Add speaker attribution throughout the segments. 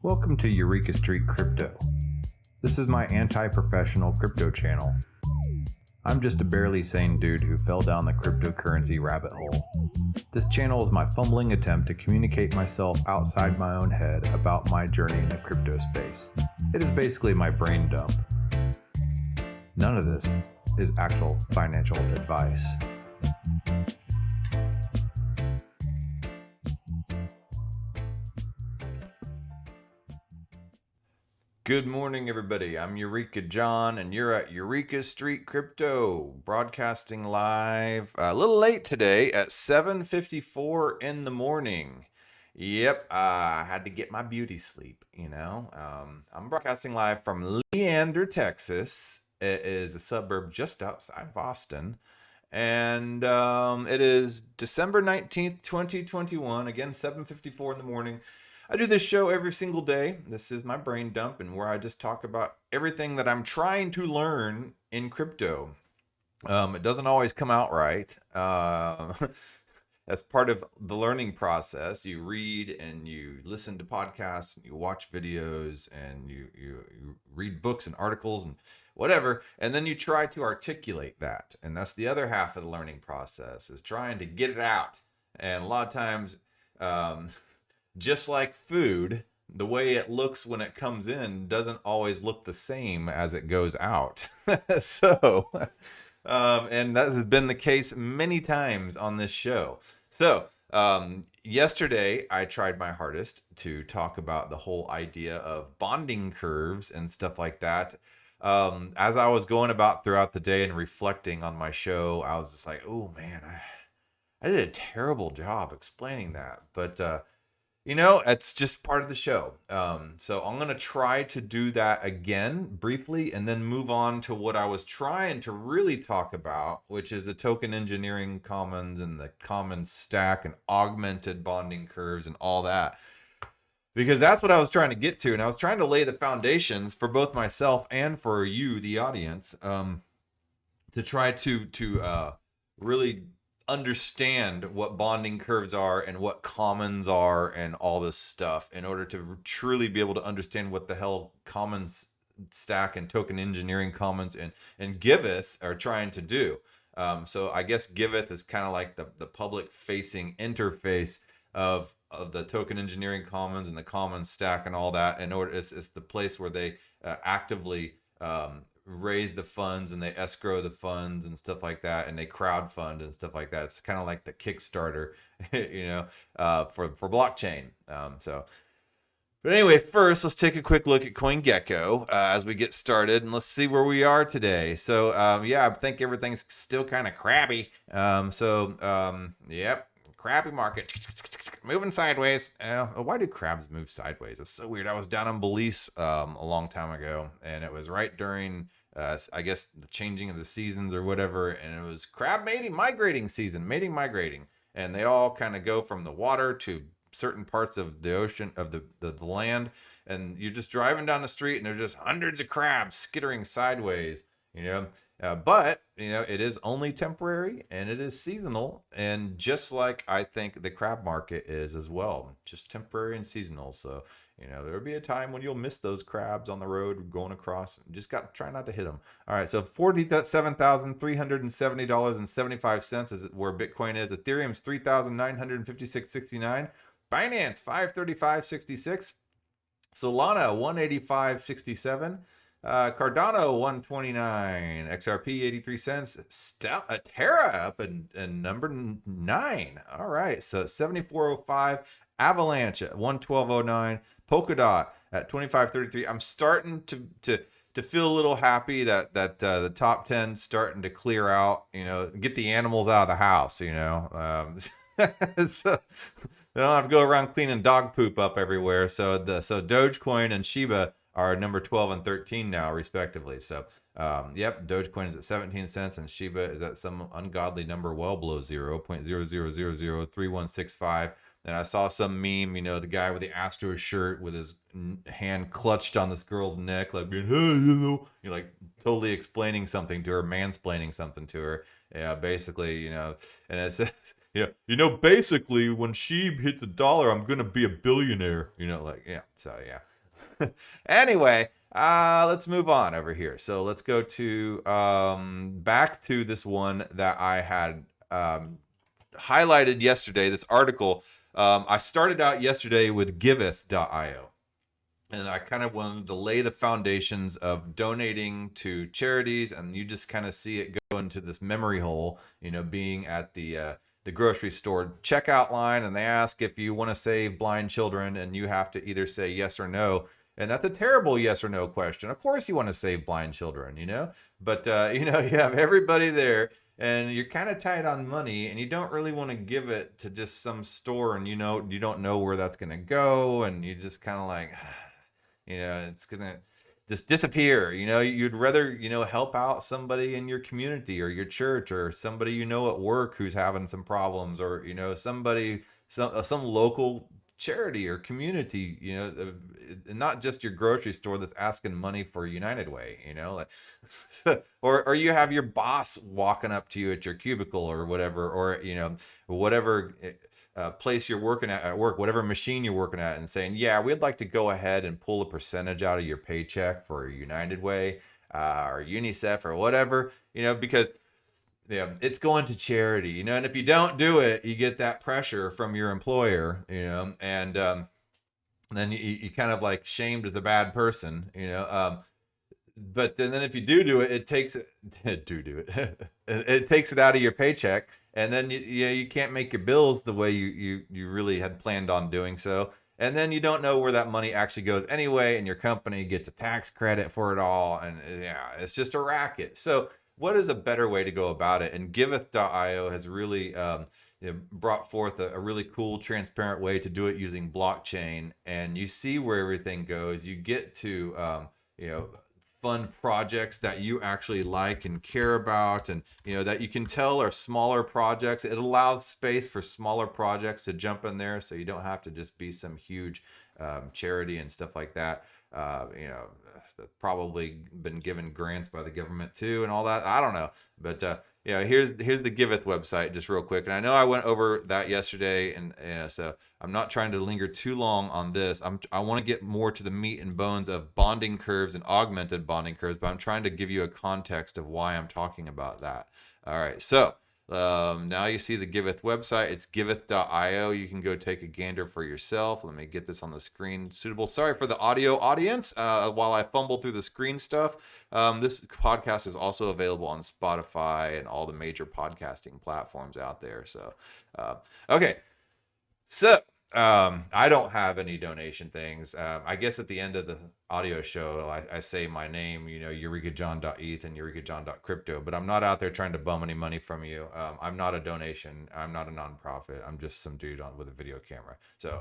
Speaker 1: Welcome to Eureka Street Crypto. This is my anti-professional crypto channel. I'm just a barely sane dude who fell down the cryptocurrency rabbit hole. This channel is my fumbling attempt to communicate myself outside my own head about my journey in the crypto space. It is basically my brain dump. None of this is actual financial advice. Good morning, everybody. I'm Eureka John, and you're at Eureka Street Crypto, broadcasting live a little late today at 7:54 in the morning. Yep, I had to get my beauty sleep, I'm broadcasting live from Leander, Texas. It is a suburb just outside of Austin. And it is December 19th, 2021, again, 7:54 in the morning. I do this show every single day. This is my brain dump, and where I just talk about everything that I'm trying to learn in crypto. It doesn't always come out right. That's part of the learning process. You read and you listen to podcasts, and you watch videos, and you read books and articles and whatever, and then you try to articulate that. And that's the other half of the learning process, is trying to get it out. And a lot of times, just like food, the way it looks when it comes in doesn't always look the same as it goes out. So, and that has been the case many times on this show. So, yesterday I tried my hardest to talk about the whole idea of bonding curves and stuff like that. As I was going about throughout the day and reflecting on my show, I was just like, oh man, I did a terrible job explaining that. But, it's just part of the show. So I'm going to try to do that again briefly and then move on to what I was trying to really talk about, which is the token engineering commons and the common stack and augmented bonding curves and all that. Because that's what I was trying to get to. And I was trying to lay the foundations for both myself and for you, the audience, to try to really understand what bonding curves are and what commons are and all this stuff in order to truly be able to understand what the hell commons stack and token engineering commons and Giveth are trying to do. So I guess Giveth is kind of like the public facing interface of the token engineering commons and the commons stack and all that. In order, it's the place where they actively raise the funds and they escrow the funds and stuff like that, and they crowdfund and stuff like that. It's kind of like the Kickstarter, for blockchain. But anyway, first let's take a quick look at Gecko as we get started, and let's see where we are today. So I think everything's still kind of crabby. Yep, crabby market. Moving sideways. Why do crabs move sideways? It's so weird. I was down in Belize a long time ago, and it was right during, I guess, the changing of the seasons or whatever, and it was crab migrating season, migrating, and they all kind of go from the water to certain parts of the ocean, of the land, and you're just driving down the street, and there's just hundreds of crabs skittering sideways, but it is only temporary and it is seasonal, and just like I think the crab market is as well, just temporary and seasonal. So there'll be a time when you'll miss those crabs on the road going across. Just got to try not to hit them. All right, so $47,370.75 is where Bitcoin is. Ethereum's $3,956.69. Binance $535.66. Solana $185.67. Cardano 129, XRP 83 cents, Terra up in number 9. All right, so 74.05, Avalanche at 112.09, Polkadot at 25.33. I'm starting to feel a little happy that the top 10 starting to clear out. Get the animals out of the house. So they don't have to go around cleaning dog poop up everywhere. So Dogecoin and Shiba are number 12 and 13 now, respectively. So, Dogecoin is at 17 cents, and Shiba is at some ungodly number well below 0.00003165. And I saw some meme, the guy with the Astro shirt with his hand clutched on this girl's neck, like, hey, you're like totally explaining something to her, mansplaining something to her. Yeah, basically, and it says, basically when she hits $1, I'm going to be a billionaire, So, Anyway, let's move on over here. So let's go to back to this one that I had highlighted yesterday. This article. I started out yesterday with Giveth.io. And I kind of wanted to lay the foundations of donating to charities, and you just kind of see it go into this memory hole, being at the grocery store checkout line, and they ask if you want to save blind children, and you have to either say yes or no. And that's a terrible yes or no question. Of course, you want to save blind children, but you have everybody there, and you're kind of tight on money, and you don't really want to give it to just some store, and you don't know where that's going to go, and you just kind of like it's gonna just disappear. You'd rather help out somebody in your community or your church, or somebody at work who's having some problems, or somebody, some local charity or community, not just your grocery store that's asking money for United Way, like or you have your boss walking up to you at your cubicle or whatever, or whatever place you're working at work, whatever machine you're working at, and saying, yeah, we'd like to go ahead and pull a percentage out of your paycheck for United Way or UNICEF or whatever, because it's going to charity, and if you don't do it, you get that pressure from your employer, and then you kind of like shamed as a bad person, but then if you do it, it takes it it takes it out of your paycheck, and then you can't make your bills the way you really had planned on doing so, and then you don't know where that money actually goes anyway, and your company gets a tax credit for it all, and it's just a racket. So what is a better way to go about it? And Giveth.io has really brought forth a really cool, transparent way to do it using blockchain, and you see where everything goes. You get to fund projects that you actually like and care about, and that you can tell are smaller projects. It allows space for smaller projects to jump in there, so you don't have to just be some huge charity and stuff like that. Probably been given grants by the government too and all that. I don't know, but here's the Giveth website just real quick. And I know I went over that yesterday, and so I'm not trying to linger too long on this. I want to get more to the meat and bones of bonding curves and augmented bonding curves, but I'm trying to give you a context of why I'm talking about that. All right, so now you see the Giveth website. It's giveth.io. You can go take a gander for yourself. Let me get this on the screen suitable. Sorry for the audio audience while I fumble through the screen stuff. This podcast is also available on Spotify and all the major podcasting platforms out there. So, okay. So, I don't have any donation things. I guess at the end of the audio show, I say my name, eurekajohn.eth and eurekajohn.crypto, but I'm not out there trying to bum any money from you. I'm not a donation. I'm not a nonprofit. I'm just some dude with a video camera. So,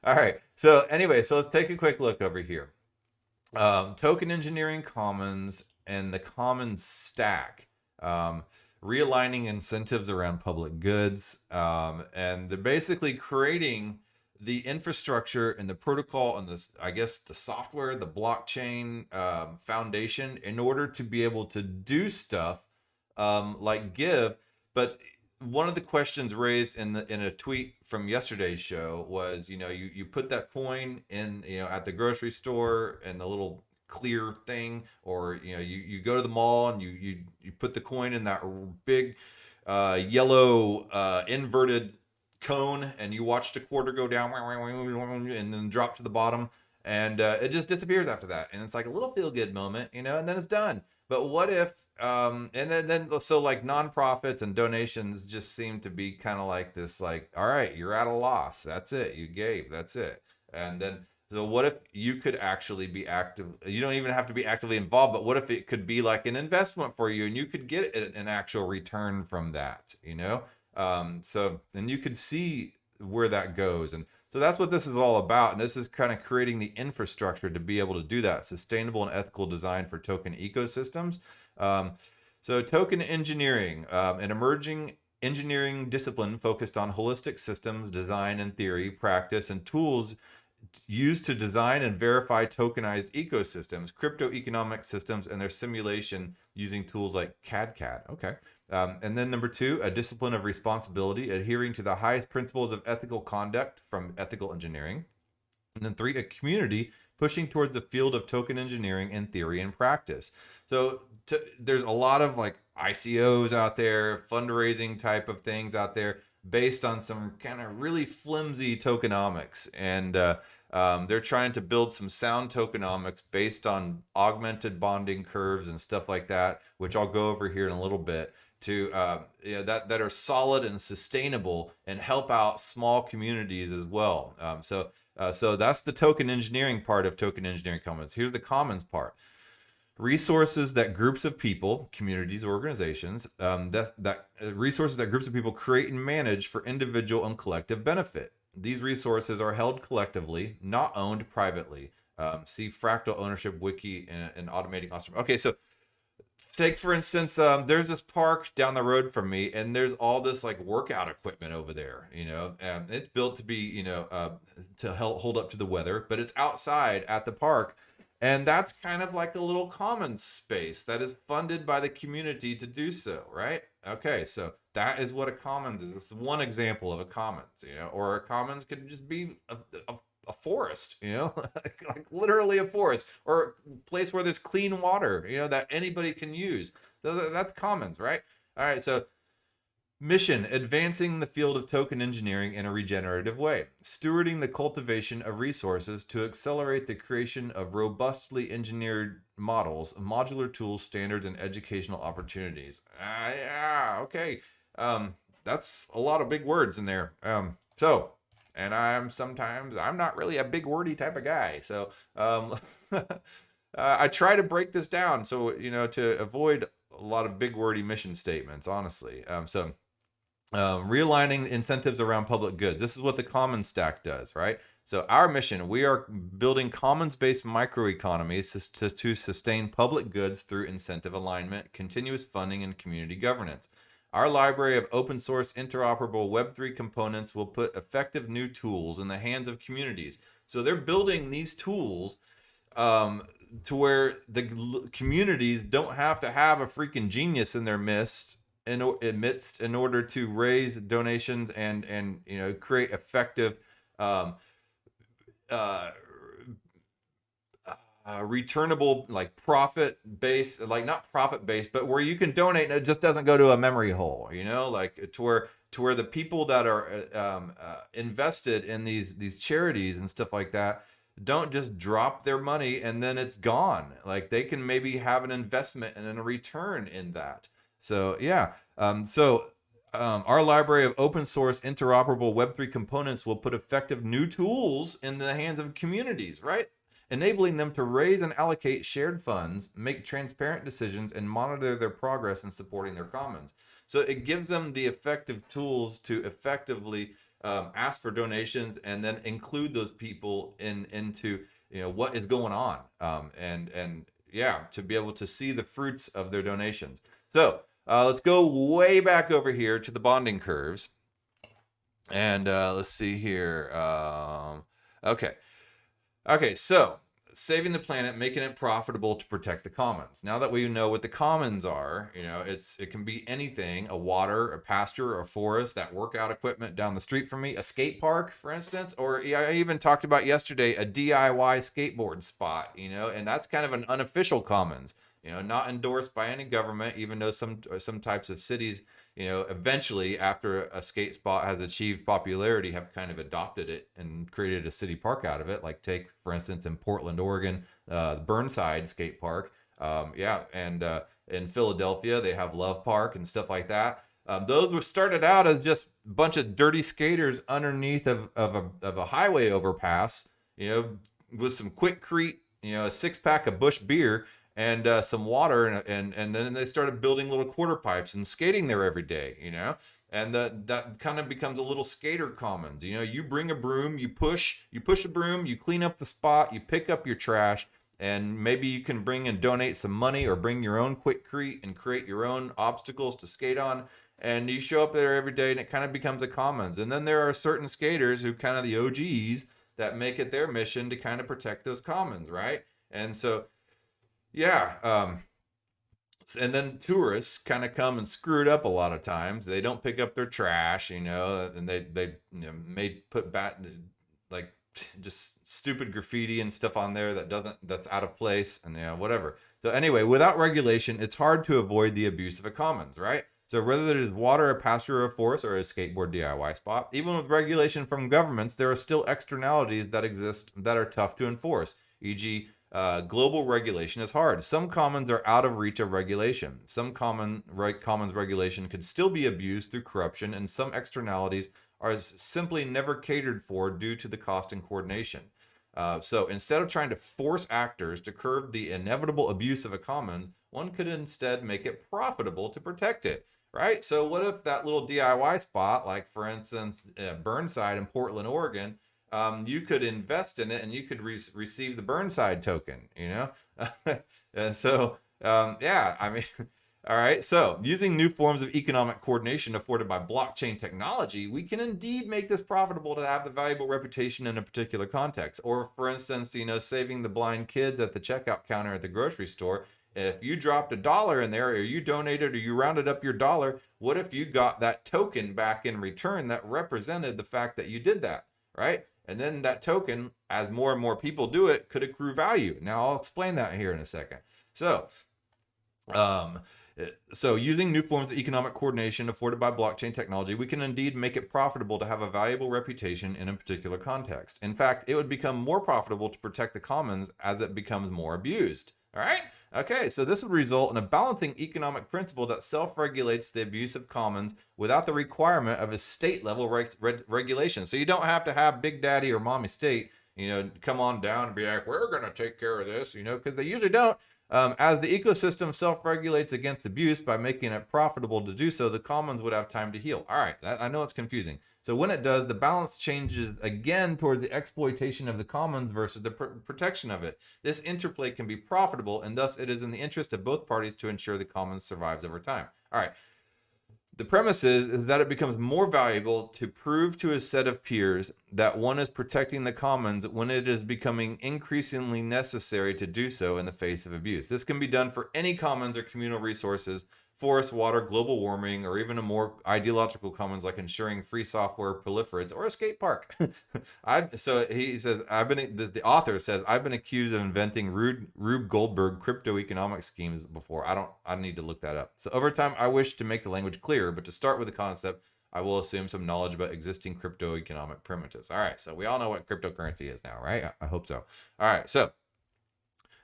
Speaker 1: all right. So anyway, so let's take a quick look over here. Token Engineering Commons and the Commons Stack. Realigning incentives around public goods, and they're basically creating the infrastructure and the protocol and the software, the blockchain foundation, in order to be able to do stuff like Give. But one of the questions raised in a tweet from yesterday's show was, you put that coin in, at the grocery store, and the little clear thing, or you go to the mall and you put the coin in that big yellow inverted cone, and you watch the quarter go down and then drop to the bottom, and it just disappears after that, and it's like a little feel-good moment, and then it's done. But what if and then so like nonprofits and donations just seem to be kind of like this, like, all right, you're at a loss, that's it, you gave, that's it. And then so what if you could actually be active? You don't even have to be actively involved, but what if it could be like an investment for you, and you could get an actual return from that, so then you could see where that goes. And so that's what this is all about. And this is kind of creating the infrastructure to be able to do that. Sustainable and ethical design for token ecosystems. So token engineering, an emerging engineering discipline focused on holistic systems, design and theory, practice, and tools used to design and verify tokenized ecosystems, crypto economic systems, and their simulation using tools like CAD. Okay. And then number 2, a discipline of responsibility, adhering to the highest principles of ethical conduct from ethical engineering. And then 3, a community pushing towards the field of token engineering in theory and practice. So there's a lot of like ICOs out there, fundraising type of things out there based on some kind of really flimsy tokenomics. And they're trying to build some sound tokenomics based on augmented bonding curves and stuff like that, which I'll go over here in a little bit, to that are solid and sustainable and help out small communities as well. So that's the token engineering part of token engineering commons. Here's the commons part. Resources that groups of people, communities, organizations, resources that groups of people create and manage for individual and collective benefit. These resources are held collectively, not owned privately. See Fractal Ownership Wiki and Automating Awesome. Okay, so take for instance, there's this park down the road from me, and there's all this like workout equipment over there. And it's built to be, to hold up to the weather, but it's outside at the park. And that's kind of like a little commons space that is funded by the community to do so, right? Okay, so that is what a commons is. It's one example of a commons, or a commons could just be a forest, like literally a forest, or a place where there's clean water, that anybody can use. That's commons, right? All right, so mission: advancing the field of token engineering in a regenerative way, stewarding the cultivation of resources to accelerate the creation of robustly engineered models, modular tools, standards, and educational opportunities. Yeah, okay. That's a lot of big words in there. And I'm not really a big wordy type of guy. So I try to break this down so, to avoid a lot of big wordy mission statements, honestly. Realigning incentives around public goods. This is what the commons stack does, right? So our mission, we are building commons-based microeconomies to sustain public goods through incentive alignment, continuous funding, and community governance. Our library of open source interoperable Web3 components will put effective new tools in the hands of communities. So they're building these tools to where the communities don't have to have a freaking genius in their midst in order to raise donations and create effective returnable, like profit based, like not profit based, but where you can donate and it just doesn't go to a memory hole, like to where the people that are invested in these charities and stuff like that don't just drop their money and then it's gone. Like they can maybe have an investment and then a return in that. So yeah, our library of open source interoperable Web3 components will put effective new tools in the hands of communities, right? Enabling them to raise and allocate shared funds, make transparent decisions, and monitor their progress in supporting their commons. So it gives them the effective tools to effectively ask for donations and then include those people into what is going on, and to be able to see the fruits of their donations. So let's go way back over here to the bonding curves, and let's see here. Okay, so saving the planet, making it profitable to protect the commons. Now that we know what the commons are, it can be anything: a water, a pasture, a forest, that workout equipment down the street from me, a skate park, for instance, or I even talked about yesterday a DIY skateboard spot, and that's kind of an unofficial commons, not endorsed by any government, even though some types of cities, eventually after a skate spot has achieved popularity, have kind of adopted it and created a city park out of it. Like take, for instance, in Portland, Oregon, Burnside Skate Park. And in Philadelphia, they have Love Park and stuff like that. Those were started out as just a bunch of dirty skaters underneath of a highway overpass, with some Quickcrete, a 6-pack of Busch beer, and some water, and then they started building little quarter pipes and skating there every day, and that kind of becomes a little skater commons. You bring a broom, you push a broom, you clean up the spot, you pick up your trash, and maybe you can bring and donate some money or bring your own Quickcrete and create your own obstacles to skate on, and you show up there every day and it kind of becomes a commons. And then there are certain skaters who kind of the OGs that make it their mission to kind of protect those commons, right? And so and then tourists kind of come and screw it up a lot of times. They don't pick up their trash, and they may put like just stupid graffiti and stuff on there that's out of place, and whatever. So anyway, without regulation, it's hard to avoid the abuse of a commons, right? So whether it is water, a pasture, or a forest, or a skateboard DIY spot, even with regulation from governments, there are still externalities that exist that are tough to enforce. E.g., global regulation is hard. Some commons are out of reach of regulation. Some commons regulation could still be abused through corruption, and some externalities are simply never catered for due to the cost and coordination. So instead of trying to force actors to curb the inevitable abuse of a commons, one could instead make it profitable to protect it, right? So what if that little DIY spot, like for instance, Burnside in Portland, Oregon, you could invest in it and you could receive the Burnside token, and so, yeah, I mean, all right. So, using new forms of economic coordination afforded by blockchain technology, we can indeed make this profitable to have the valuable reputation in a particular context. Or, for instance, saving the blind kids at the checkout counter at the grocery store. If you dropped $1 in there, or you donated, or you rounded up your dollar, what if you got that token back in return that represented the fact that you did that, right? And then that token, as more and more people do it, could accrue value. Now, I'll explain that here in a second. So, um, so using new forms of economic coordination afforded by blockchain technology, we can indeed make it profitable to have a valuable reputation in a particular context. In fact, it would become more profitable to protect the commons as it becomes more abused. All right? Okay, so this would result in a balancing economic principle that self-regulates the abuse of commons without the requirement of a state-level regulation. So you don't have to have Big Daddy or Mommy State, come on down and be like, we're going to take care of this, because they usually don't. As the ecosystem self-regulates against abuse by making it profitable to do so, the commons would have time to heal. All right, I know it's confusing. So when it does, the balance changes again towards the exploitation of the commons versus the protection of it. This interplay can be profitable, and thus it is in the interest of both parties to ensure the commons survives over time. All right. The premise is that it becomes more valuable to prove to a set of peers that one is protecting the commons when it is becoming increasingly necessary to do so in the face of abuse. This can be done for any commons or communal resources, forest, water, global warming, or even a more ideological commons like ensuring free software proliferates or a skate park. So he says, the author says, I've been accused of inventing Rube Goldberg crypto economic schemes before. I need to look that up. So over time, I wish to make the language clearer, but to start with the concept, I will assume some knowledge about existing crypto economic primitives. All right, so we all know what cryptocurrency is now, right? I hope so. All right, so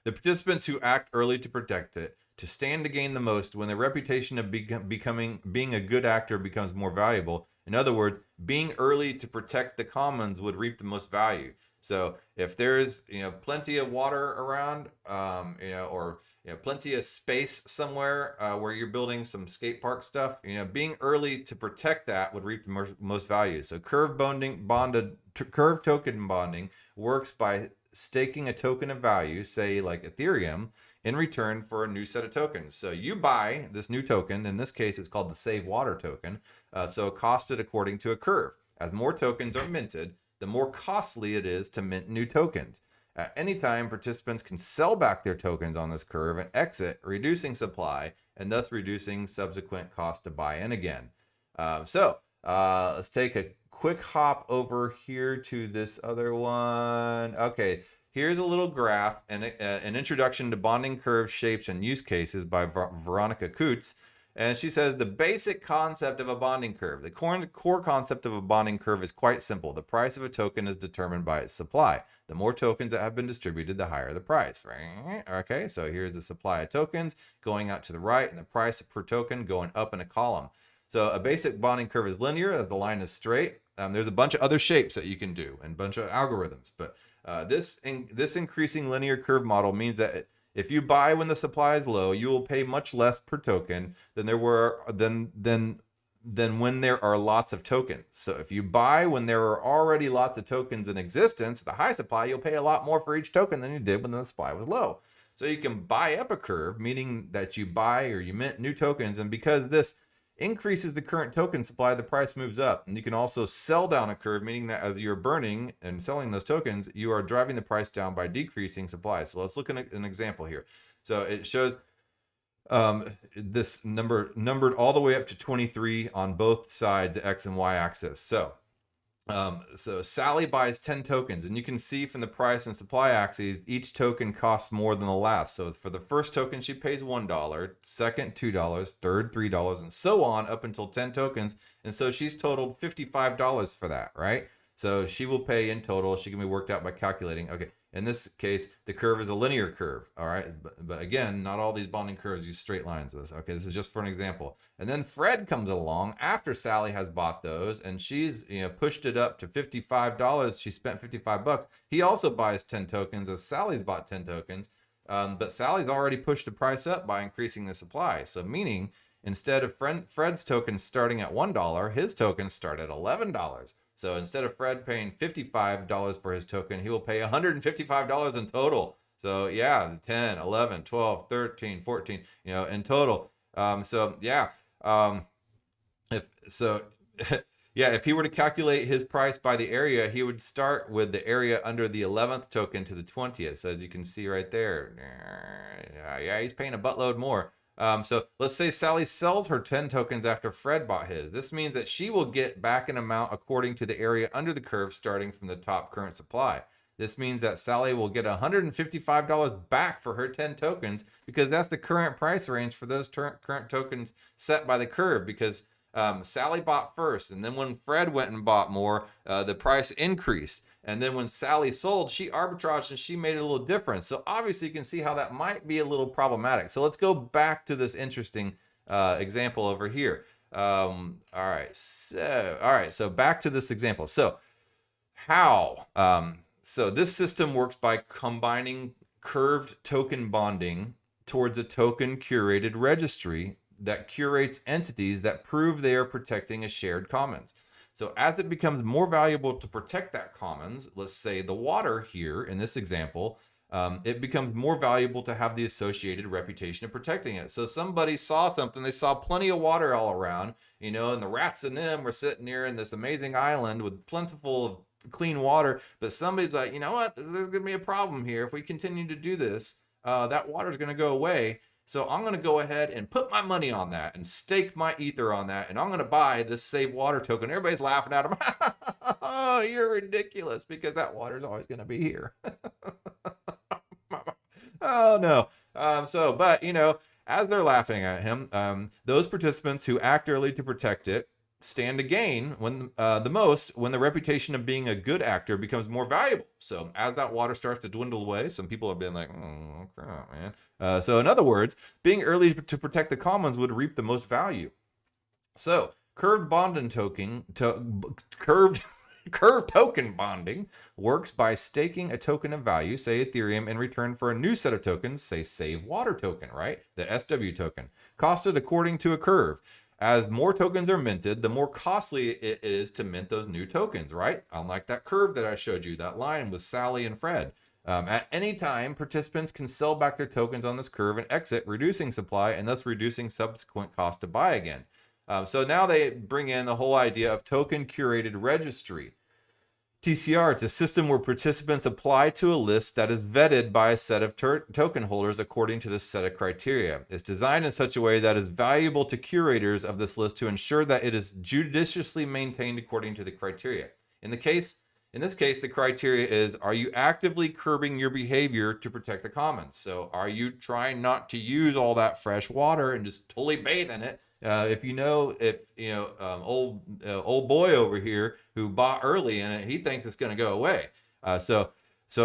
Speaker 1: the participants who act early to protect it to stand to gain the most when the reputation of being a good actor becomes more valuable. In other words, being early to protect the commons would reap the most value. So if there's plenty of water around, or plenty of space somewhere where you're building some skate park stuff, being early to protect that would reap the most value. So curve token bonding works by staking a token of value, say like Ethereum, in return for a new set of tokens. So you buy this new token. In this case, it's called the Save Water token. So costed according to a curve. As more tokens are minted, the more costly it is to mint new tokens. At any time, participants can sell back their tokens on this curve and exit, reducing supply and thus reducing subsequent cost to buy in again. Let's take a quick hop over here to this other one. Okay, here's a little graph and an introduction to bonding curve shapes and use cases by Veronica Kutz. And she says the basic concept of a bonding curve. The core concept of a bonding curve is quite simple. The price of a token is determined by its supply. The more tokens that have been distributed, the higher the price, right? Okay, so here's the supply of tokens going out to the right and the price per token going up in a column. So a basic bonding curve is linear, the line is straight. There's a bunch of other shapes that you can do and a bunch of algorithms, but this increasing linear curve model means that if you buy when the supply is low, you will pay much less per token than when there are lots of tokens. So if you buy when there are already lots of tokens in existence, the high supply, you'll pay a lot more for each token than you did when the supply was low. So you can buy up a curve, meaning that you buy or you mint new tokens, and because this increases the current token supply, the price moves up. And you can also sell down a curve, meaning that as you're burning and selling those tokens, you are driving the price down by decreasing supply. So let's look at an example here. So it shows this numbered all the way up to 23 on both sides, X and Y axis. So So Sally buys 10 tokens, and you can see from the price and supply axes, each token costs more than the last. So for the first token, she pays $1, second $2, third $3, and so on up until 10 tokens. And so she's totaled $55 for that, right? So she will pay in total. She can be worked out by calculating. Okay, in this case, the curve is a linear curve, all right? But again, not all these bonding curves use straight lines. Okay, this is just for an example. And then Fred comes along after Sally has bought those, and she's pushed it up to $55. She spent $55. He also buys 10 tokens as Sally's bought 10 tokens. But Sally's already pushed the price up by increasing the supply. So meaning instead of Fred's tokens starting at $1, his tokens start at $11. So instead of Fred paying $55 for his token, he will pay $155 in total. So yeah, 10, 11, 12, 13, 14, in total. So yeah, if so, yeah, if he were to calculate his price by the area, he would start with the area under the 11th token to the 20th. So as you can see right there, yeah, he's paying a buttload more. So let's say Sally sells her 10 tokens after Fred bought his. This means that she will get back an amount according to the area under the curve starting from the top current supply. This means that Sally will get $155 back for her 10 tokens because that's the current price range for those current tokens set by the curve, because Sally bought first, and then when Fred went and bought more, the price increased. And then when Sally sold, she arbitraged and she made it a little different. So obviously you can see how that might be a little problematic. So let's go back to this interesting example over here. All right, so back to this example. So how? So this system works by combining curved token bonding towards a token curated registry that curates entities that prove they are protecting a shared commons. So as it becomes more valuable to protect that commons, let's say the water here in this example, it becomes more valuable to have the associated reputation of protecting it. So somebody saw something, they saw plenty of water all around, and the rats and them were sitting here in this amazing island with plentiful of clean water, but somebody's like, you know what, there's going to be a problem here. If we continue to do this, that water's going to go away. So I'm going to go ahead and put my money on that and stake my ether on that. And I'm going to buy this save water token. Everybody's laughing at him. Oh, you're ridiculous, because that water's always going to be here. Oh, no. But as they're laughing at him, those participants who act early to protect it stand to gain when the reputation of being a good actor becomes more valuable. So as that water starts to dwindle away, some people have been like, oh crap, man. So in other words, being early to protect the commons would reap the most value. So curved token bonding works by staking a token of value, say Ethereum, in return for a new set of tokens, say save water token, right? The SW token, costed according to a curve. As more tokens are minted, the more costly it is to mint those new tokens, right? Unlike that curve that I showed you, that line with Sally and Fred. At any time, participants can sell back their tokens on this curve and exit, reducing supply and thus reducing subsequent cost to buy again. So now they bring in the whole idea of token curated registry. TCR, it's a system where participants apply to a list that is vetted by a set of token holders according to this set of criteria. It's designed in such a way that is valuable to curators of this list to ensure that it is judiciously maintained according to the criteria. In this case, the criteria is, are you actively curbing your behavior to protect the commons? So are you trying not to use all that fresh water and just totally bathe in it? Old boy over here who bought early in it, he thinks it's going to go away. So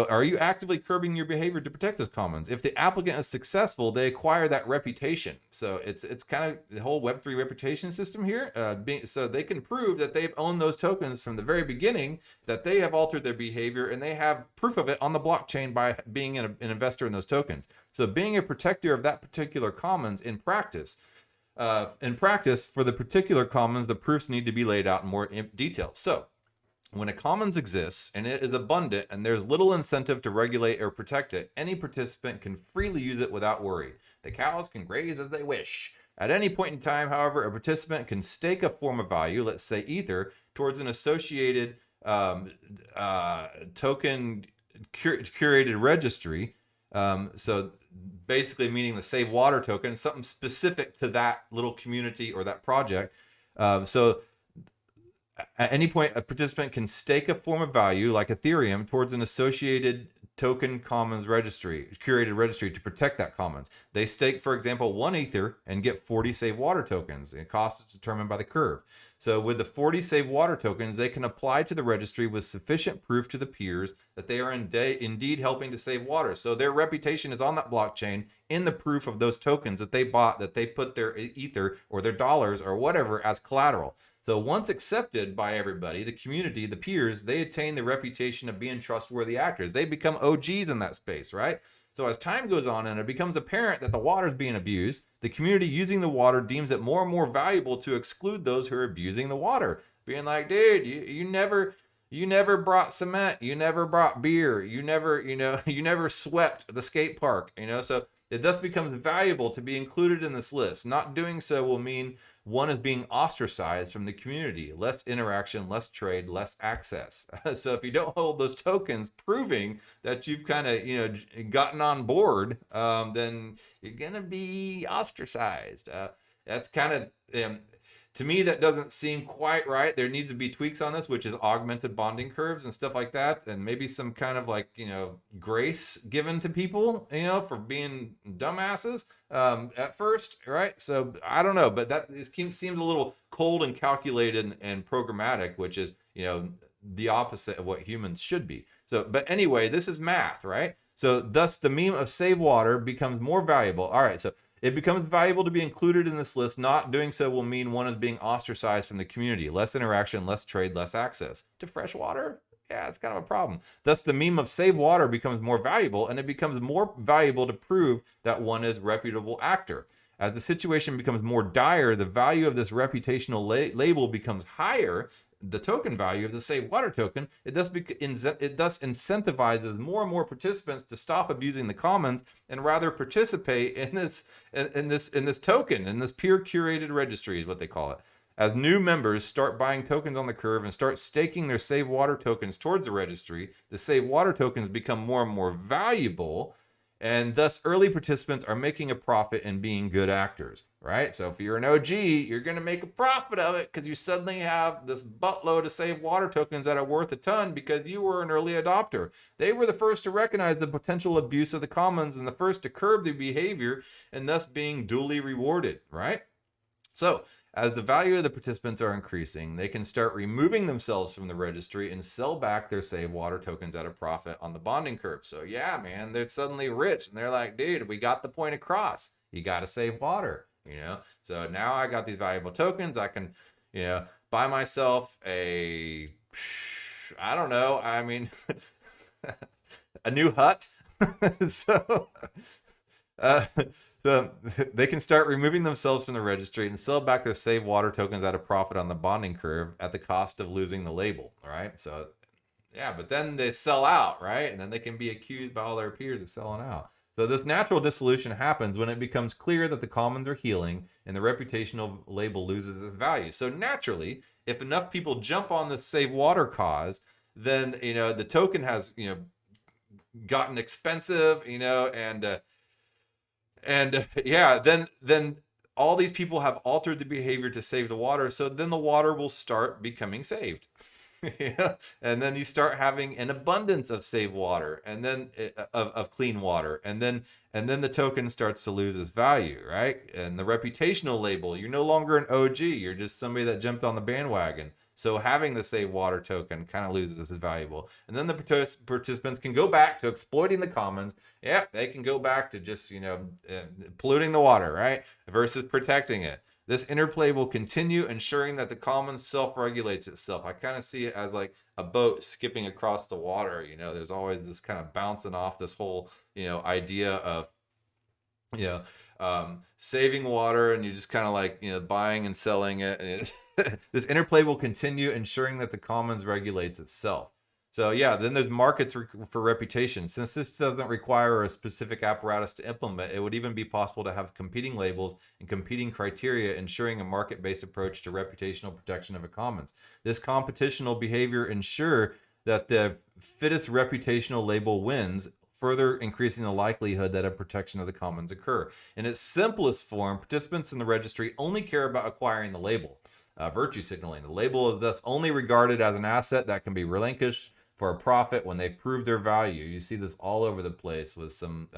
Speaker 1: are you actively curbing your behavior to protect those commons? If the applicant is successful, they acquire that reputation. So it's kind of the whole Web3 reputation system here. So they can prove that they've owned those tokens from the very beginning, that they have altered their behavior, and they have proof of it on the blockchain by being an investor in those tokens. So being a protector of that particular commons in practice, for the particular commons, the proofs need to be laid out in more detail. So when a commons exists and it is abundant and there's little incentive to regulate or protect it, any participant can freely use it without worry. The cows can graze as they wish. At any point in time, however, a participant can stake a form of value, let's say ether, towards an associated token curated registry. So basically meaning the save water token, something specific to that little community or that project. So At any point, a participant can stake a form of value, like Ethereum, towards an associated token commons registry, curated registry, to protect that commons. They stake, for example, 1 Ether and get 40 Save Water tokens. The cost is determined by the curve. So with the 40 Save Water tokens, they can apply to the registry with sufficient proof to the peers that they are indeed helping to save water. So their reputation is on that blockchain in the proof of those tokens that they bought, that they put their Ether or their dollars or whatever as collateral. So once accepted by everybody, the community, the peers, they attain the reputation of being trustworthy actors. They become OGs in that space, right? So as time goes on and it becomes apparent that the water is being abused, the community using the water deems it more and more valuable to exclude those who are abusing the water. Being like, dude, you never brought cement, you never brought beer, you never, you never swept the skate park, so it thus becomes valuable to be included in this list. Not doing so will mean one is being ostracized from the community. Less interaction, less trade, less access. So if you don't hold those tokens proving that you've kind of gotten on board, then you're gonna be ostracized. That's kind of to me, that doesn't seem quite right. There needs to be tweaks on this, which is augmented bonding curves and stuff like that, and maybe some kind of grace given to people, for being dumbasses at first, right? So I don't know, but that seems a little cold and calculated and programmatic, which is the opposite of what humans should be. So, but anyway, this is math, right? So thus the meme of save water becomes more valuable. All right, so it becomes valuable to be included in this list. Not doing so will mean one is being ostracized from the community. Less interaction, less trade, less access to fresh water. Yeah, it's kind of a problem. Thus, the meme of save water becomes more valuable, and it becomes more valuable to prove that one is a reputable actor. As the situation becomes more dire, the value of this reputational label becomes higher. The token value of the Save Water token, it thus incentivizes more and more participants to stop abusing the commons and rather participate in this token, in this peer curated registry is what they call it. As new members start buying tokens on the curve and start staking their Save Water tokens towards the registry, the Save Water tokens become more and more valuable, and thus early participants are making a profit and being good actors, right? So if you're an OG, you're going to make a profit of it because you suddenly have this buttload of Save Water tokens that are worth a ton because you were an early adopter. They were the first to recognize the potential abuse of the commons and the first to curb the behavior, and thus being duly rewarded, right? So as the value of the participants are increasing, they can start removing themselves from the registry and sell back their Save Water tokens at a profit on the bonding curve. So yeah, man, they're suddenly rich and they're like, dude, we got the point across. You got to save water, So now I got these valuable tokens. I can, buy myself a new hut. So, so they can start removing themselves from the registry and sell back their Save Water tokens at a profit on the bonding curve at the cost of losing the label, right? So, yeah, but then they sell out, right? And then they can be accused by all their peers of selling out. So this natural dissolution happens when it becomes clear that the commons are healing and the reputational label loses its value. So naturally, if enough people jump on the Save Water cause, then, the token has, gotten expensive, then all these people have altered the behavior to save the water. So then the water will start becoming saved. And then you start having an abundance of save water and then of clean water. And then the token starts to lose its value, right? And the reputational label, you're no longer an OG. You're just somebody that jumped on the bandwagon. So having the Save Water token kind of loses its valuable. And then the participants can go back to exploiting the commons. Yeah, they can go back to just, polluting the water, right? Versus protecting it. This interplay will continue, ensuring that the commons self-regulates itself. I kind of see it as like a boat skipping across the water. There's always this kind of bouncing off this whole, idea of, saving water, and you just kind of like, buying and selling it. And this interplay will continue, ensuring that the commons regulates itself. So yeah, then there's markets for reputation. Since this doesn't require a specific apparatus to implement, it would even be possible to have competing labels and competing criteria, ensuring a market-based approach to reputational protection of a commons. This competitional behavior ensure that the fittest reputational label wins, further increasing the likelihood that a protection of the commons occur. In its simplest form, participants in the registry only care about acquiring the label. virtue signaling. The label is thus only regarded as an asset that can be relinquished for a profit when they've proved their value. You see this all over the place with some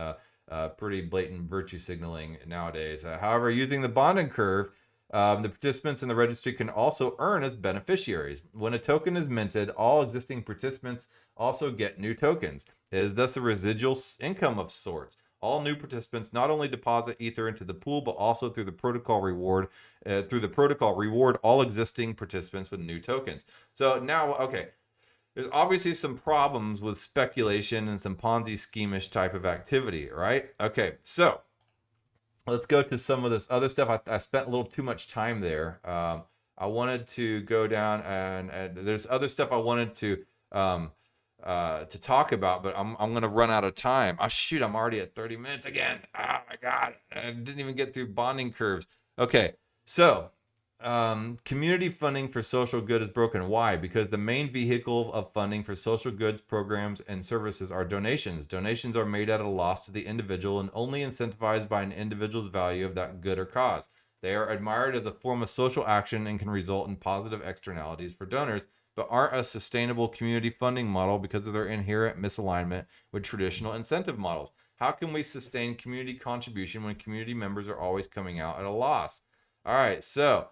Speaker 1: pretty blatant virtue signaling nowadays. However, using the bonding curve, the participants in the registry can also earn as beneficiaries. When a token is minted, all existing participants also get new tokens. It is thus a residual income of sorts. All new participants not only deposit Ether into the pool, but also through the protocol reward all existing participants with new tokens. So now, okay, there's obviously some problems with speculation and some Ponzi schemish type of activity, right? Okay, so let's go to some of this other stuff. I spent a little too much time there. I wanted to go down and there's other stuff I wanted to talk about, but I'm gonna run out of time. Oh shoot, I'm already at 30 minutes again. Oh my god, I didn't even get through bonding curves. Okay, so community funding for social good is broken. Why? Because the main vehicle of funding for social goods programs and services are donations. Donations are made at a loss to the individual and only incentivized by an individual's value of that good or cause. They are admired as a form of social action and can result in positive externalities for donors, but aren't a sustainable community funding model because of their inherent misalignment with traditional incentive models. How can we sustain community contribution when community members are always coming out at a loss? All right, so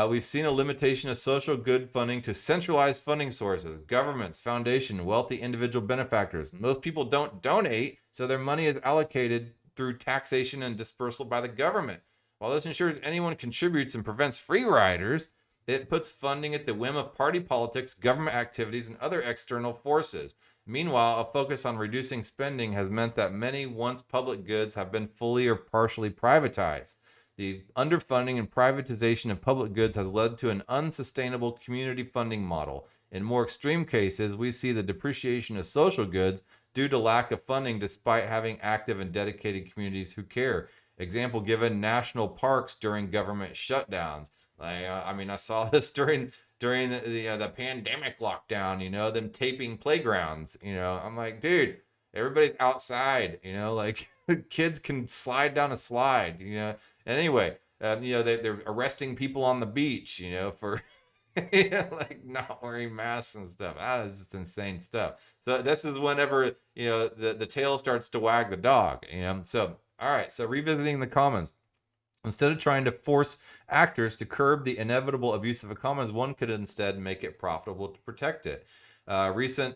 Speaker 1: we've seen a limitation of social good funding to centralized funding sources, governments, foundation, wealthy individual benefactors. Most people don't donate, so their money is allocated through taxation and dispersal by the government. While this ensures anyone contributes and prevents free riders, it puts funding at the whim of party politics, government activities, and other external forces. Meanwhile, a focus on reducing spending has meant that many once public goods have been fully or partially privatized. The underfunding and privatization of public goods has led to an unsustainable community funding model. In more extreme cases, we see the depreciation of social goods due to lack of funding despite having active and dedicated communities who care. Example given, national parks during government shutdowns. I saw this during the pandemic lockdown. Them taping playgrounds. I'm like, dude, everybody's outside. Like kids can slide down a slide. And anyway, they're arresting people on the beach. For like not wearing masks and stuff. That is just insane stuff. So this is whenever the tail starts to wag the dog. So all right. So revisiting the commons. Instead of trying to force actors to curb the inevitable abuse of a commons, one could instead make it profitable to protect it. Recent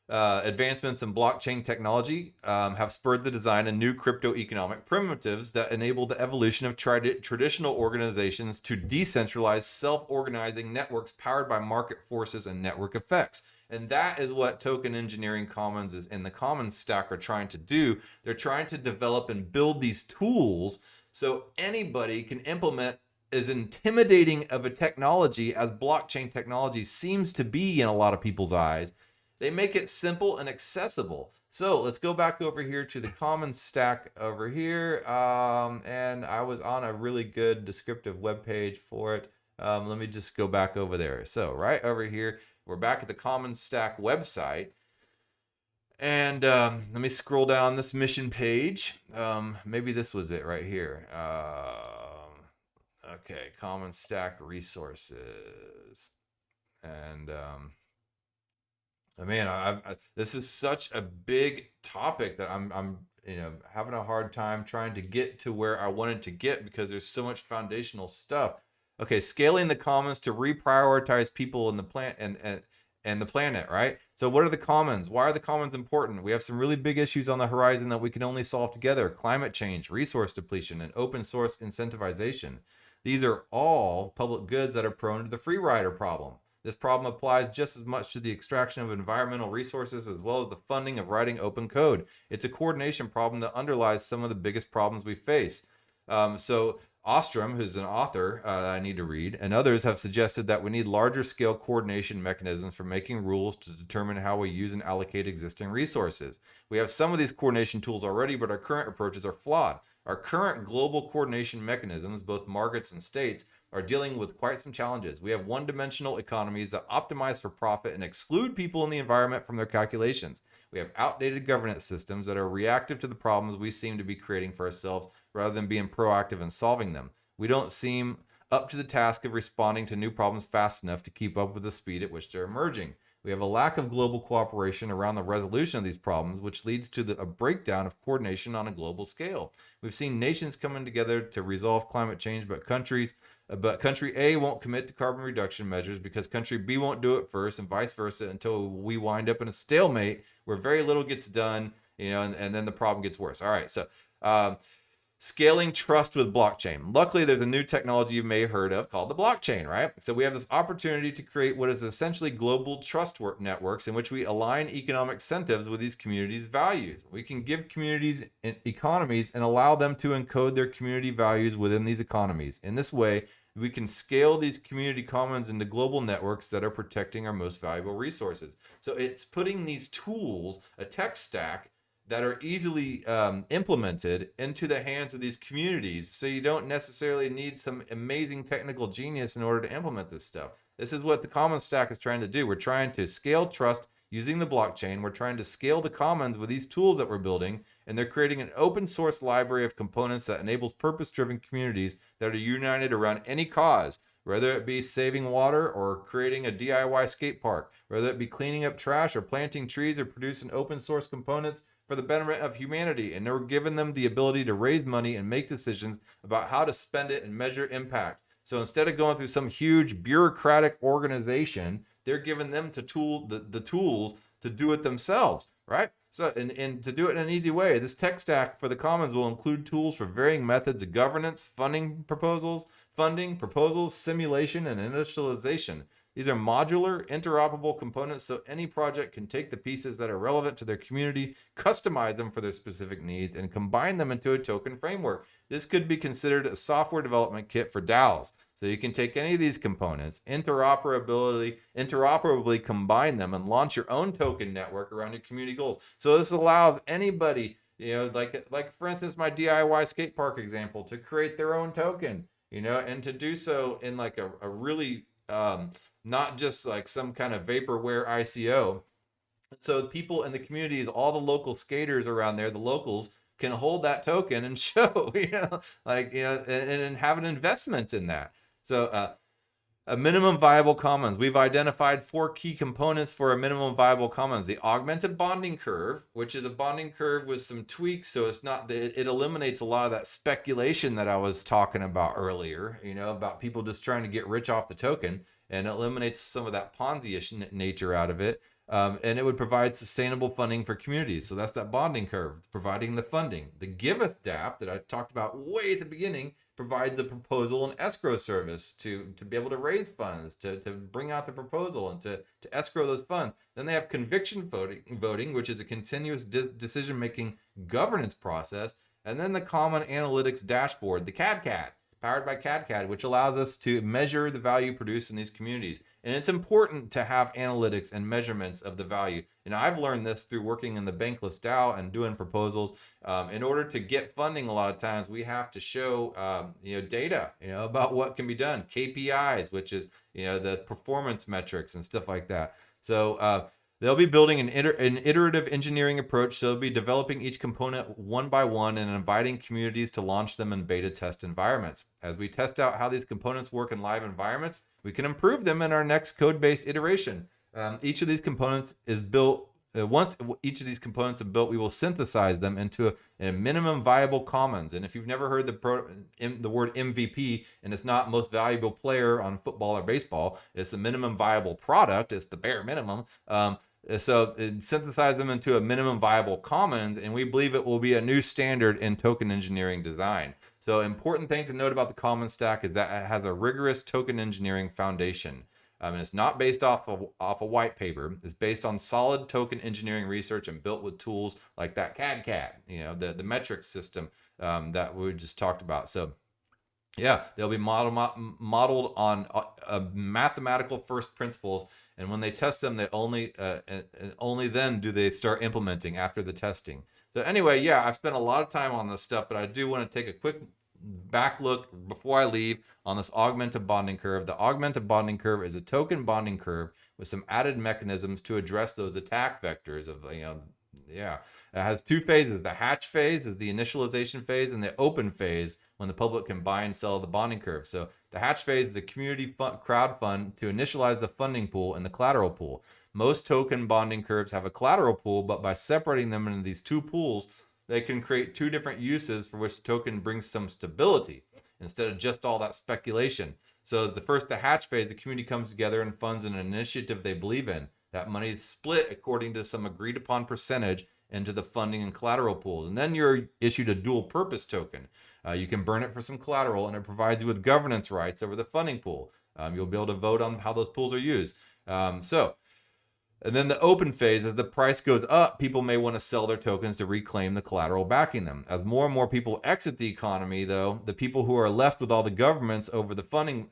Speaker 1: advancements in blockchain technology have spurred the design of new crypto economic primitives that enable the evolution of traditional organizations to decentralized, self-organizing networks powered by market forces and network effects. And that is what token engineering commons is in the commons stack are trying to do. They're trying to develop and build these tools so anybody can implement as intimidating of a technology as blockchain technology seems to be in a lot of people's eyes. They make it simple and accessible. So let's go back over here to the common stack over here. And I was on a really good descriptive web page for it. Let me just go back over there. So right over here, we're back at the common stack website. And let me scroll down this mission page. Maybe this was it right here. Okay, common stack resources. And man, this is such a big topic that I'm having a hard time trying to get to where I wanted to get because there's so much foundational stuff. Okay, scaling the commons to reprioritize people in the plant and the planet, right? So what are the commons? Why are the commons important? We have some really big issues on the horizon that we can only solve together. Climate change, resource depletion, and open source incentivization. These are all public goods that are prone to the free rider problem. This problem applies just as much to the extraction of environmental resources as well as the funding of writing open code. It's a coordination problem that underlies some of the biggest problems we face. So Ostrom, who's an author I need to read, and others have suggested that we need larger scale coordination mechanisms for making rules to determine how we use and allocate existing resources. We have some of these coordination tools already, but our current approaches are flawed. Our current global coordination mechanisms, both markets and states, are dealing with quite some challenges. We have one-dimensional economies that optimize for profit and exclude people in the environment from their calculations. We have outdated governance systems that are reactive to the problems we seem to be creating for ourselves rather than being proactive in solving them. We don't seem up to the task of responding to new problems fast enough to keep up with the speed at which they're emerging. We have a lack of global cooperation around the resolution of these problems, which leads to a breakdown of coordination on a global scale. We've seen nations coming together to resolve climate change, but country A won't commit to carbon reduction measures because country B won't do it first, and vice versa, until we wind up in a stalemate where very little gets done, and then the problem gets worse. All right, so um, scaling trust with blockchain. Luckily, there's a new technology you may have heard of called the blockchain, right? So we have this opportunity to create what is essentially global trust networks in which we align economic incentives with these communities' values. We can give communities economies and allow them to encode their community values within these economies. In this way, we can scale these community commons into global networks that are protecting our most valuable resources. So it's putting these tools, a tech stack, that are easily implemented into the hands of these communities. So you don't necessarily need some amazing technical genius in order to implement this stuff. This is what the Commons Stack is trying to do. We're trying to scale trust using the blockchain. We're trying to scale the commons with these tools that we're building, and they're creating an open source library of components that enables purpose-driven communities that are united around any cause, whether it be saving water or creating a DIY skate park, whether it be cleaning up trash or planting trees or producing open source components for the betterment of humanity. And we're giving them the ability to raise money and make decisions about how to spend it and measure impact. So instead of going through some huge bureaucratic organization, they're giving them the tools to do it themselves, right? So, and to do it in an easy way, this tech stack for the commons will include tools for varying methods of governance, funding proposals, simulation, and initialization. These are modular, interoperable components, so any project can take the pieces that are relevant to their community, customize them for their specific needs, and combine them into a token framework. This could be considered a software development kit for DAOs. So you can take any of these components, interoperably combine them, and launch your own token network around your community goals. So this allows anybody, like for instance, my DIY skate park example, to create their own token, and to do so in like a really not just like some kind of vaporware ICO. So people in the communities, all the local skaters around there, the locals, can hold that token and show, and have an investment in that. So a minimum viable commons. We've identified 4 key components for a minimum viable commons. The augmented bonding curve, which is a bonding curve with some tweaks, so it's not, it eliminates a lot of that speculation that I was talking about earlier, about people just trying to get rich off the token, and eliminates some of that Ponzi-ish nature out of it. And it would provide sustainable funding for communities. So that's that bonding curve. It's providing the funding. The Giveth DApp that I talked about way at the beginning provides a proposal and escrow service to be able to raise funds, to bring out the proposal and to escrow those funds. Then they have conviction voting, which is a continuous decision-making governance process. And then the Common Analytics Dashboard, the CAD, powered by CAD, which allows us to measure the value produced in these communities. And it's important to have analytics and measurements of the value. And I've learned this through working in the Bankless DAO and doing proposals. In order to get funding, a lot of times we have to show data about what can be done, KPIs, which is the performance metrics and stuff like that. So they'll be building an iterative engineering approach. So they'll be developing each component one by one and inviting communities to launch them in beta test environments. As we test out how these components work in live environments, we can improve them in our next code-based iteration. Each of these components is built. Once each of these components are built, we will synthesize them into a minimum viable commons. And if you've never heard the word MVP, and it's not most valuable player on football or baseball, it's the minimum viable product. It's the bare minimum. So synthesize them into a minimum viable commons, and we believe it will be a new standard in token engineering design. So important thing to note about the Commons Stack is that it has a rigorous token engineering foundation. And it's not based off a white paper. It's based on solid token engineering research and built with tools like that CAD, the metric system that we just talked about. So yeah, they'll be modeled on mathematical first principles. And when they test them, they only then do they start implementing after the testing. So anyway, yeah, I've spent a lot of time on this stuff, but I do want to take a quick back look before I leave on this augmented bonding curve. The augmented bonding curve is a token bonding curve with some added mechanisms to address those attack vectors of It has two phases. The hatch phase is the initialization phase, and the open phase when the public can buy and sell the bonding curve. So the hatch phase is a community crowd fund to initialize the funding pool and the collateral pool. Most token bonding curves have a collateral pool, but by separating them into these two pools, they can create two different uses for which the token brings some stability instead of just all that speculation. So the hatch phase, the community comes together and funds an initiative they believe in. That money is split according to some agreed upon percentage into the funding and collateral pools. And then you're issued a dual purpose token. You can burn it for some collateral, and it provides you with governance rights over the funding pool. You'll be able to vote on how those pools are used. And then the open phase, as the price goes up, people may want to sell their tokens to reclaim the collateral backing them. As more and more people exit the economy, though, the people who are left with all the governments over the funding,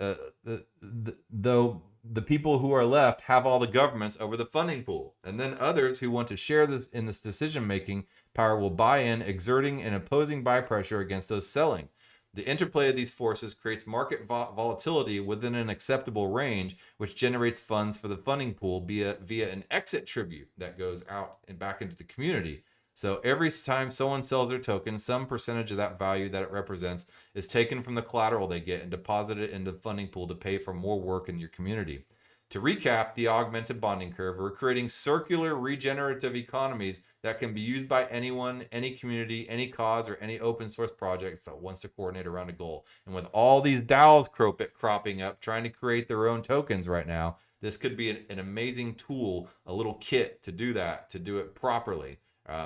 Speaker 1: the people who are left have all the governments over the funding pool. And then others who want to share this in this decision-making power will buy in, exerting and opposing buy pressure against those selling. The interplay of these forces creates market volatility within an acceptable range, which generates funds for the funding pool via an exit tribute that goes out and back into the community. So every time someone sells their token, some percentage of that value that it represents is taken from the collateral they get and deposited into the funding pool to pay for more work in your community. To recap the augmented bonding curve, we're creating circular regenerative economies that can be used by anyone, any community, any cause, or any open source project that wants to coordinate around a goal. And with all these DAOs cropping up, trying to create their own tokens right now, this could be an amazing tool, a little kit to do that, to do it properly.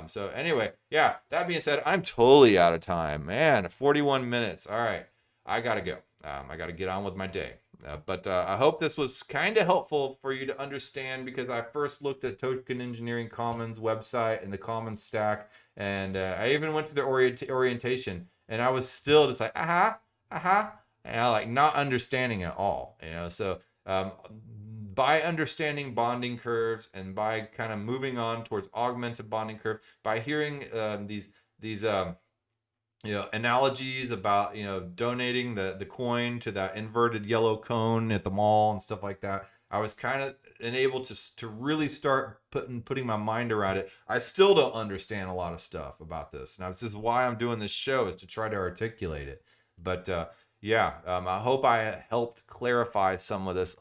Speaker 1: So anyway, yeah, that being said, I'm totally out of time. Man, 41 minutes. All right, I got to go. I got to get on with my day. But I hope this was kind of helpful for you to understand, because I first looked at Token Engineering Commons website and the Commons stack, and I even went to their orientation, and I was still just like, and I like not understanding at all, So by understanding bonding curves and by kind of moving on towards augmented bonding curve, by hearing these analogies about, donating the coin to that inverted yellow cone at the mall and stuff like that, I was kind of enabled to really start putting my mind around it. I still don't understand a lot of stuff about this. Now, this is why I'm doing this show, is to try to articulate it. But I hope I helped clarify some of this,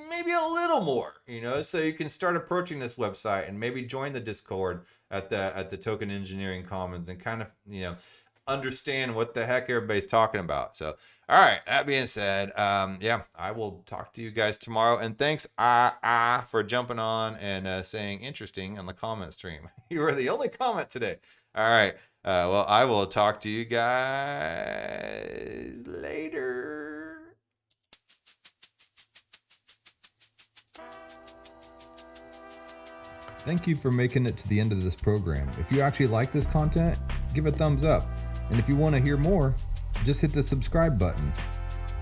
Speaker 1: maybe a little more, so you can start approaching this website and maybe join the Discord at the Token Engineering Commons and kind of, understand what the heck everybody's talking about. So, all right, that being said, I will talk to you guys tomorrow. And thanks, for jumping on and saying interesting on the comment stream. You were the only comment today. All right. Well, I will talk to you guys later. Thank you for making it to the end of this program. If you actually like this content, give a thumbs up. And if you want to hear more, just hit the subscribe button.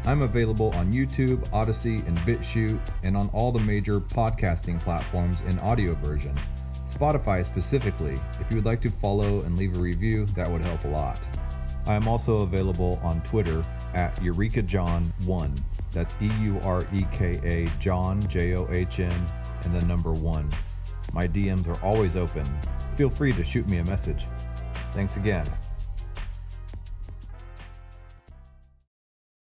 Speaker 1: I'm available on YouTube, Odyssey, and BitChute, and on all the major podcasting platforms in audio version. Spotify specifically. If you would like to follow and leave a review, that would help a lot. I am also available on Twitter at EurekaJohn1. That's EUREKA John, JOHN, and the number 1. My DMs are always open. Feel free to shoot me a message. Thanks again.